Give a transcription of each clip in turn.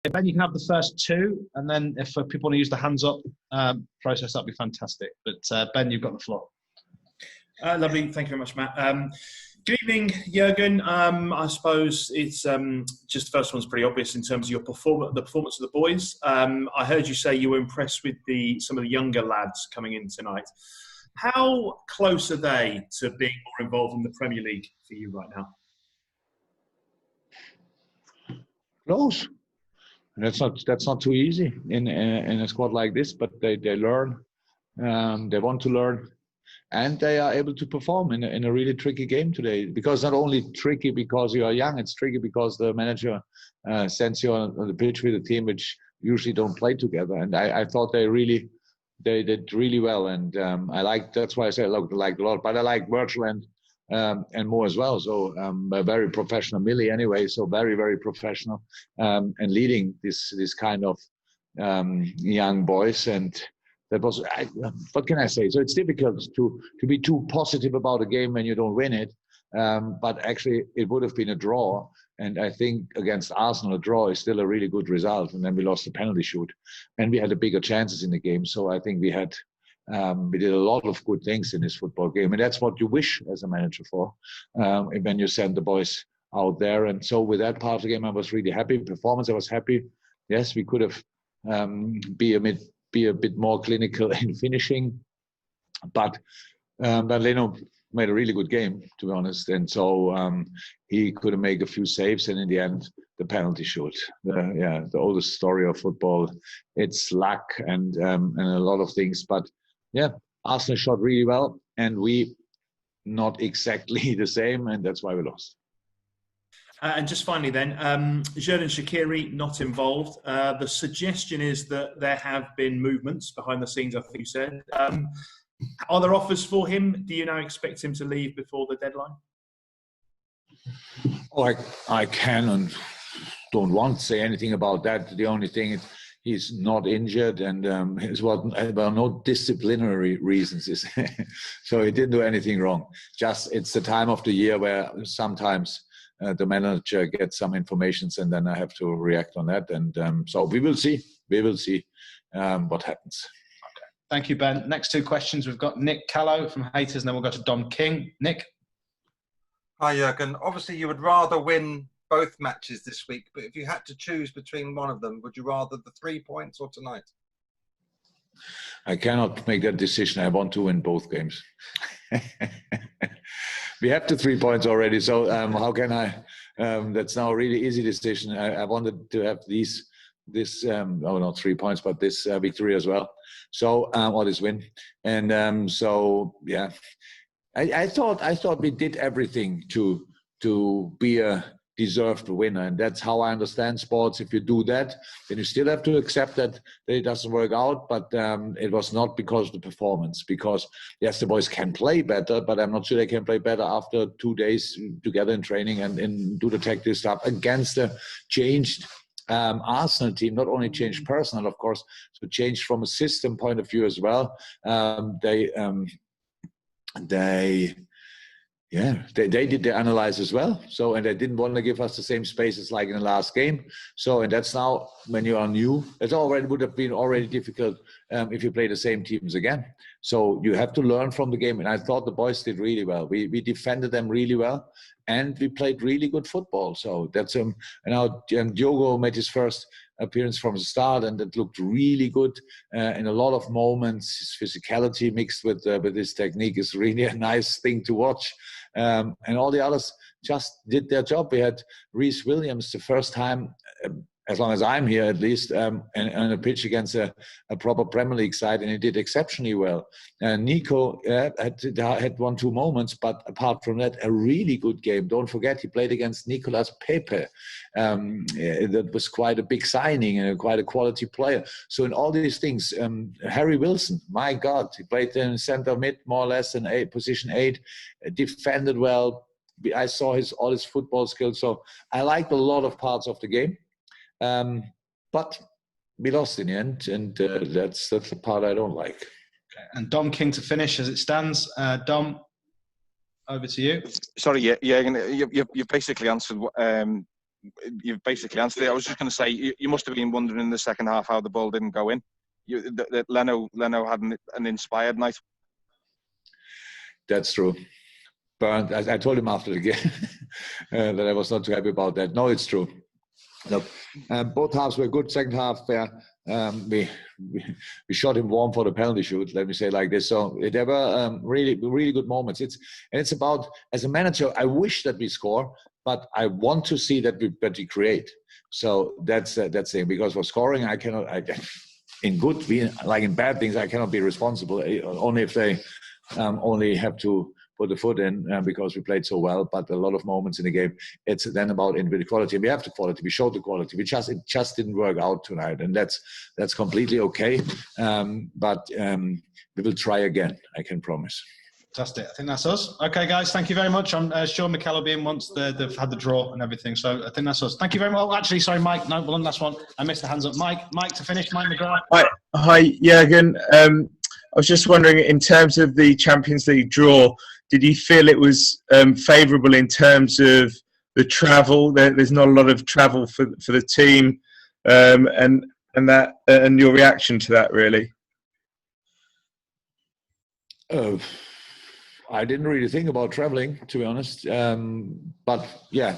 Ben, you can have the first two, and then if people want to use the hands up process, that'd be fantastic. But Ben, you've got the floor. Lovely. Thank you very much, Matt. Good evening, Jurgen. I suppose it's just the first one's pretty obvious in terms of your the performance of the boys. I heard you say you were impressed with some of the younger lads coming in tonight. How close are they to being more involved in the Premier League for you right now? Close. That's not too easy in a squad like this, but they learn. They want to learn. And they are able to perform in a really tricky game today. Because not only tricky because you are young, it's tricky because the manager sends you on the pitch with a team which usually don't play together. And I thought they did really well. And that's why I say I liked a lot. But I like Virgil and more as well. So a very professional Millie anyway. So very, very professional and leading this kind of young boys. And that was, what can I say? So it's difficult to be too positive about a game when you don't win it. But actually, it would have been a draw. And I think against Arsenal, a draw is still a really good result. And then we lost the penalty shoot. And we had the bigger chances in the game. So I think we did a lot of good things in this football game. And that's what you wish as a manager for when you send the boys out there. And so with that part of the game, I was really happy. Performance, I was happy. Yes, we could have be a bit more clinical in finishing, but Leno made a really good game, to be honest, and so he could have made a few saves, and in the end, the penalty shoot. The oldest story of football. It's luck and a lot of things, but yeah, Arsenal shot really well, and we not exactly the same, and that's why we lost. And just finally then, Jurgen Shaqiri not involved. The suggestion is that there have been movements behind the scenes, I think you said. Are there offers for him? Do you now expect him to leave before the deadline? Oh, I can and don't want to say anything about that. The only thing is he's not injured and no disciplinary reasons. So he didn't do anything wrong. Just it's the time of the year where sometimes the manager gets some information and then I have to react on that. And so we will see. We will see what happens. Okay. Thank you, Ben. Next two questions. We've got Nick Callow from Haters, and then we'll go to Dom King. Nick? Hi, Jurgen. Obviously, you would rather win both matches this week, but if you had to choose between one of them, would you rather the 3 points or tonight? I cannot make that decision. I want to win both games. We have the 3 points already, so how can I? That's now a really easy decision. I wanted to have not 3 points, but this victory as well. So or this win, and so yeah, I thought we did everything to be a deserved winner, and that's how I understand sports. If you do that, then you still have to accept that it doesn't work out, but it was not because of the performance, because yes, the boys can play better, but I'm not sure they can play better after 2 days together in training and do the tactical stuff against a changed Arsenal team. Not only changed personnel, of course, so changed from a system point of view as well. They did the analyze as well. So, and they didn't want to give us the same spaces like in the last game. So, and that's now when you are new, it would have been already difficult if you play the same teams again. So you have to learn from the game. And I thought the boys did really well. We defended them really well, and we played really good football. So that's and now Diogo made his first appearance from the start, and it looked really good in a lot of moments. His physicality mixed with his technique is really a nice thing to watch. And all the others just did their job. We had Reece Williams the first time, as long as I'm here at least, on a pitch against a proper Premier League side, and he did exceptionally well. Nico had 1-2 moments, but apart from that, a really good game. Don't forget, he played against Nicolas Pepe. That was quite a big signing and quite a quality player. So in all these things, Harry Wilson, my God, he played in centre mid, more or less, in position 8, defended well. I saw all his football skills. So I liked a lot of parts of the game. But we lost in the end, and that's the part I don't like. Okay. And Dom King to finish as it stands. Dom, over to you. Sorry, yeah, you basically answered you've basically answered it. I was just going to say, you must have been wondering in the second half how the ball didn't go in. That Leno had an inspired night. That's true. Bernd, I told him after the game that I was not too happy about that. No, it's true. Look, both halves were good. Second half, we shot him warm for the penalty shoot. Let me say it like this. So there were really good moments. It's about, as a manager, I wish that we score, but I want to see that we create. So that's it. Because for scoring, I cannot. In good, like in bad things, I cannot be responsible. Only if they only have to put the foot in because we played so well. But a lot of moments in the game, it's then about individual quality. We have the quality. We showed the quality. It just didn't work out tonight, and that's completely okay. But we will try again. I can promise. Fantastic. I think that's us. Okay, guys, thank you very much. I'm sure Mikel will be in once they've had the draw and everything. So I think that's us. Thank you very much. Oh, actually, sorry, Mike. No, one last one. I missed the hands up. Mike to finish. Mike McGrath. Hi, Jurgen. I was just wondering, in terms of the Champions League draw, did you feel it was favourable in terms of the travel? There's not a lot of travel for the team, and your reaction to that, really. I didn't really think about traveling, to be honest. But yeah,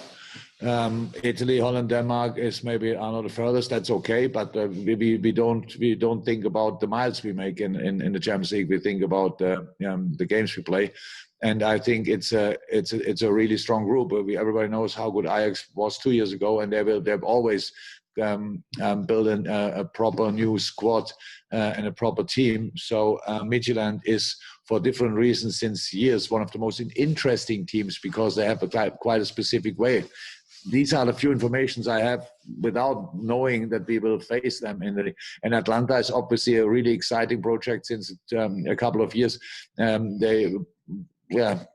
Italy, Holland, Denmark are not the furthest. That's okay. But we don't think about the miles we make in the Champions League. We think about the games we play. And I think it's a really strong group. Everybody knows how good Ajax was 2 years ago, and they've always built a proper new squad and a proper team. So Midtjylland is, for different reasons since years, one of the most interesting teams because they have quite a specific way. These are the few informations I have without knowing that we will face them. And Atlanta is obviously a really exciting project since a couple of years. They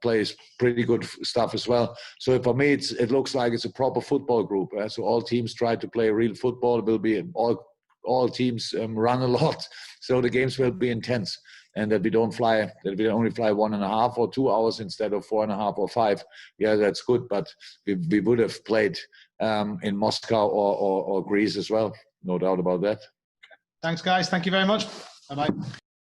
plays pretty good stuff as well. So for me, it looks like it's a proper football group. So all teams try to play real football. It will be all teams run a lot. So the games will be intense. And that we only fly 1.5 or 2 hours instead of 4.5 or 5. Yeah, that's good. But we would have played in Moscow or Greece as well. No doubt about that. Thanks, guys. Thank you very much. Bye-bye.